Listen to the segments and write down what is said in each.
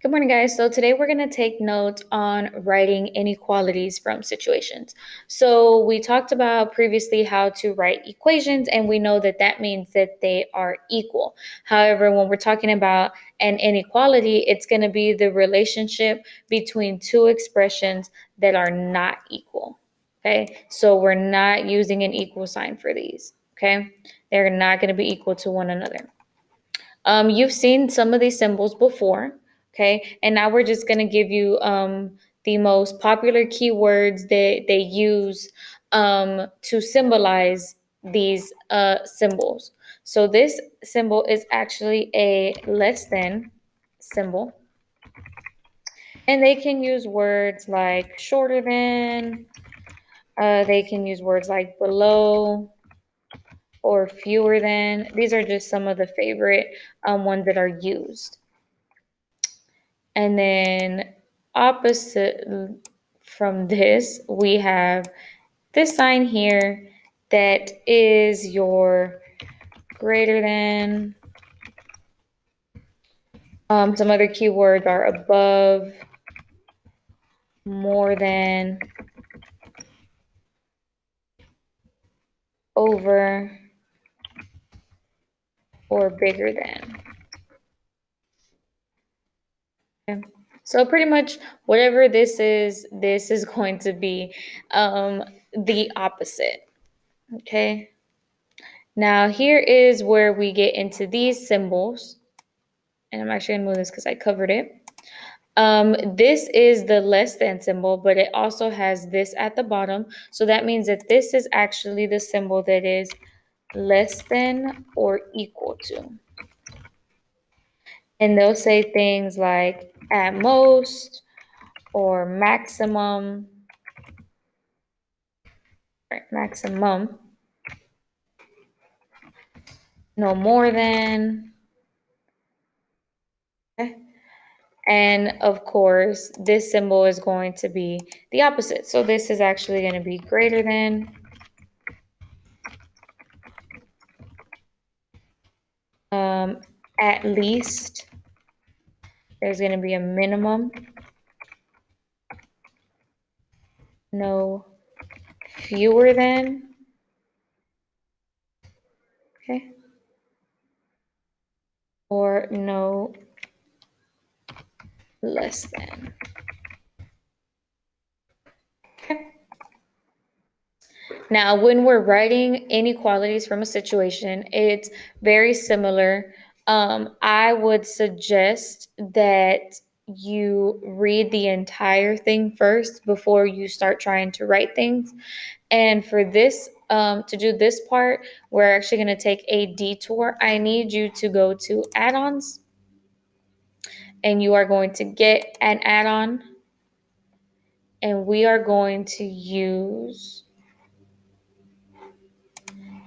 Good morning, guys. So today we're going to take notes on writing inequalities from situations. So we talked about previously how to write equations, and we know that that means that they are equal. However, when we're talking about an inequality, it's going to be the relationship between two expressions that are not equal. Okay, so we're not using an equal sign for these. Okay, they're not going to be equal to one another. You've seen some of these symbols before, okay? And now we're just going to give you the most popular keywords that they use to symbolize these symbols. So this symbol is actually a less than symbol. And they can use words like shorter than, they can use words like below or fewer than. These are just some of the favorite ones that are used. And then opposite from this, we have this sign here that is your greater than. Some other keywords are above, more than, over, or bigger than. Okay. So pretty much whatever this is going to be the opposite. Okay. Now here is where we get into these symbols. And I'm actually gonna move this because I covered it. This is the less than symbol, but it also has this at the bottom. So that means that this is actually the symbol that is less than or equal to. And they'll say things like at most or maximum, maximum, no more than. Okay. And of course, this symbol is going to be the opposite. So this is actually going to be greater than. At least. There's going to be a minimum. No fewer than. Okay. Or no less than. Okay. Now, when we're writing inequalities from a situation, it's very similar. I would suggest that you read the entire thing first before you start trying to write things. And for this, to do this part, we're actually going to take a detour. I need you to go to add-ons, and you are going to get an add-on, and we are going to use,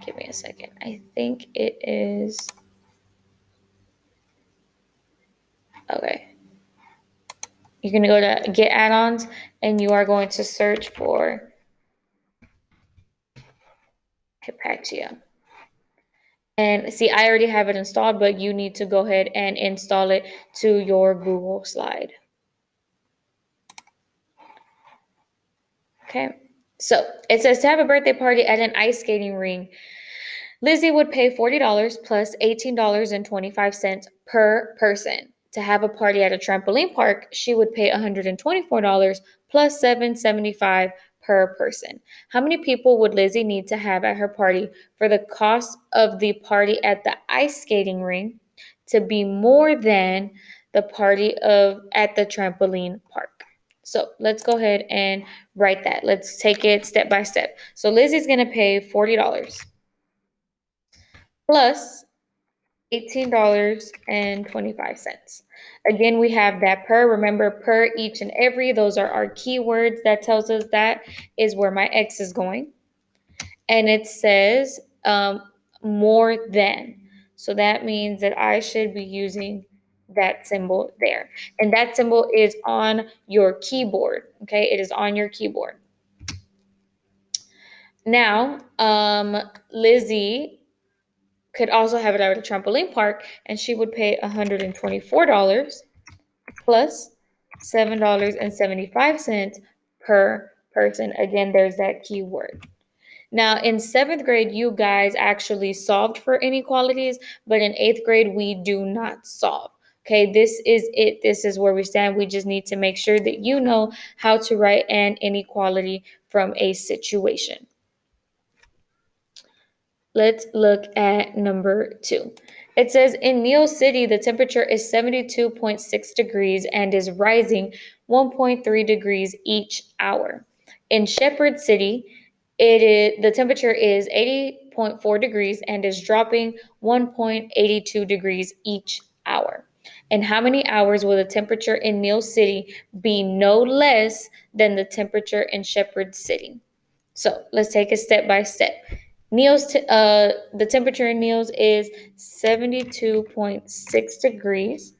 give me a second. I think it is, okay. You're going to go to get add-ons, and you are going to search for Hypatia. And see, I already have it installed, but you need to go ahead and install it to your Google slide. Okay, so it says to have a birthday party at an ice skating ring, Lizzie would pay $40 plus $18.25 per person. To have a party at a trampoline park, she would pay $124 plus $7.75 per person. How many people would Lizzie need to have at her party for the cost of the party at the ice skating ring to be more than the party at the trampoline park? So let's go ahead and write that. Let's take it step by step. So Lizzie's going to pay $40 plus $18.25. Again, we have that per. Remember, per, each, and every. Those are our keywords. That tells us that is where my X is going. And it says more than. So that means that I should be using that symbol there. And that symbol is on your keyboard. Okay, it is on your keyboard. Now, Lizzie could also have it at a trampoline park, and she would pay $124 plus $7.75 per person. Again, there's that keyword. Now, in seventh grade, you guys actually solved for inequalities, but in eighth grade, we do not solve. Okay, this is it. This is where we stand. We just need to make sure that you know how to write an inequality from a situation. Let's look at number 2. It says in Neil City, the temperature is 72.6 degrees and is rising 1.3 degrees each hour. In Shepherd City, the temperature is 80.4 degrees and is dropping 1.82 degrees each hour. And how many hours will the temperature in Neil City be no less than the temperature in Shepherd City? So let's take it step by step. The temperature in Neil's is 72.6 degrees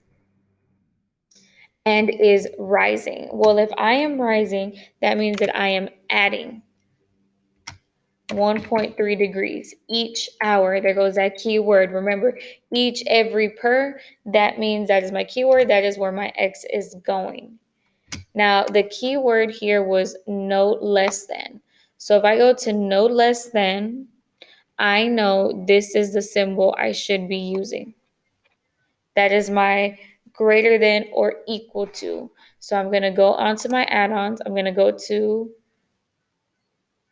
and is rising. Well, if I am rising, that means that I am adding 1.3 degrees each hour. There goes that keyword. Remember, each, every, per, that means that is my keyword. That is where my X is going. Now, the keyword here was no less than. So if I go to no less than, I know this is the symbol I should be using. That is my greater than or equal to. So I'm going to go onto my add-ons. I'm going to go to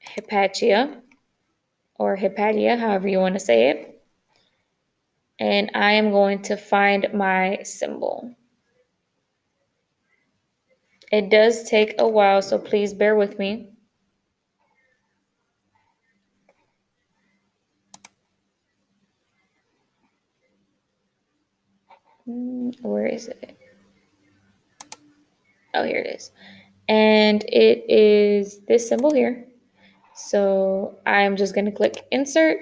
Hypatia or Hypatia, however you want to say it. And I am going to find my symbol. It does take a while, so please bear with me. Where is it? Oh, here it is. And it is this symbol here. So I'm just going to click insert.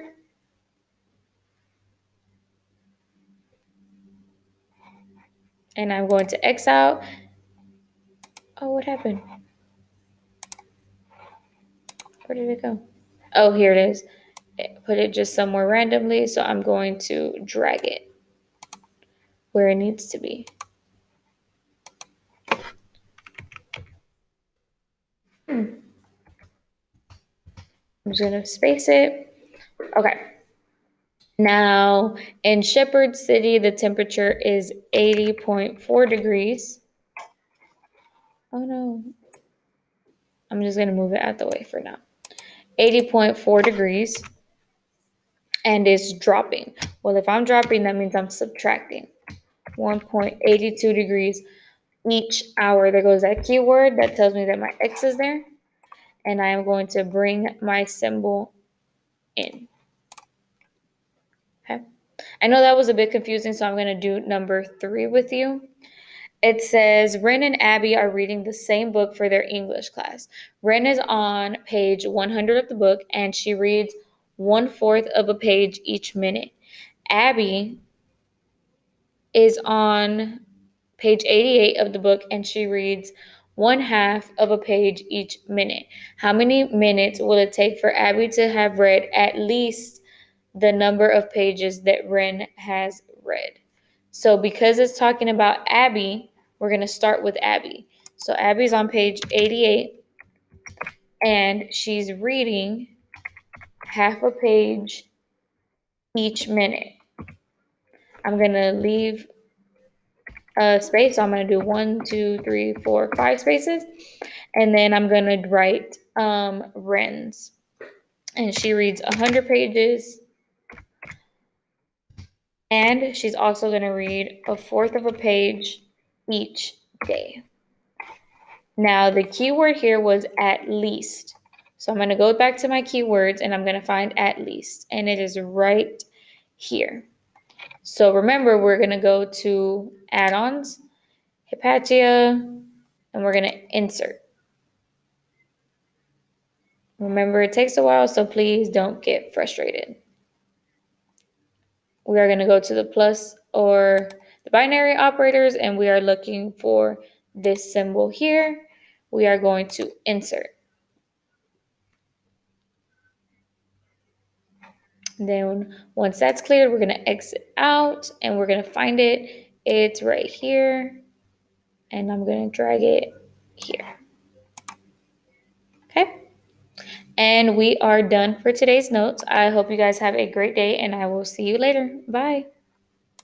And I'm going to X out. Oh, what happened? Where did it go? Oh, here it is. Put it just somewhere randomly. So I'm going to drag it where it needs to be. I'm just going to space it. Okay. Now, in Shepherd City, the temperature is 80.4 degrees. Oh, no. I'm just going to move it out the way for now. 80.4 degrees and is dropping. Well, if I'm dropping, that means I'm subtracting 1.82 degrees each hour. There goes that keyword that tells me that my X is there. And I am going to bring my symbol in. Okay. I know that was a bit confusing, so I'm going to do number 3 with you. It says, Ren and Abby are reading the same book for their English class. Ren is on page 100 of the book, and she reads 1/4 of a page each minute. Abby is on page 88 of the book, and she reads 1/2 of a page each minute. How many minutes will it take for Abby to have read at least the number of pages that Ren has read? So because it's talking about Abby, we're going to start with Abby. So Abby's on page 88, and she's reading 1/2 a page each minute. I'm going to leave a space. So I'm going to do 1, 2, 3, 4, 5 spaces. And then I'm going to write Ren's. And she reads 100 pages. And she's also going to read 1/4 of a page each day. Now, the keyword here was at least. So I'm going to go back to my keywords and I'm going to find at least. And it is right here. So remember, we're going to go to add-ons, Hypatia, and we're going to insert. Remember, it takes a while, so please don't get frustrated. We are going to go to the plus or the binary operators, and we are looking for this symbol here. We are going to insert. Then once that's cleared, we're going to exit out and we're going to find it. It's right here. and I'm going to drag it here. Okay. And we are done for today's notes. I hope you guys have a great day, and I will see you later. Bye.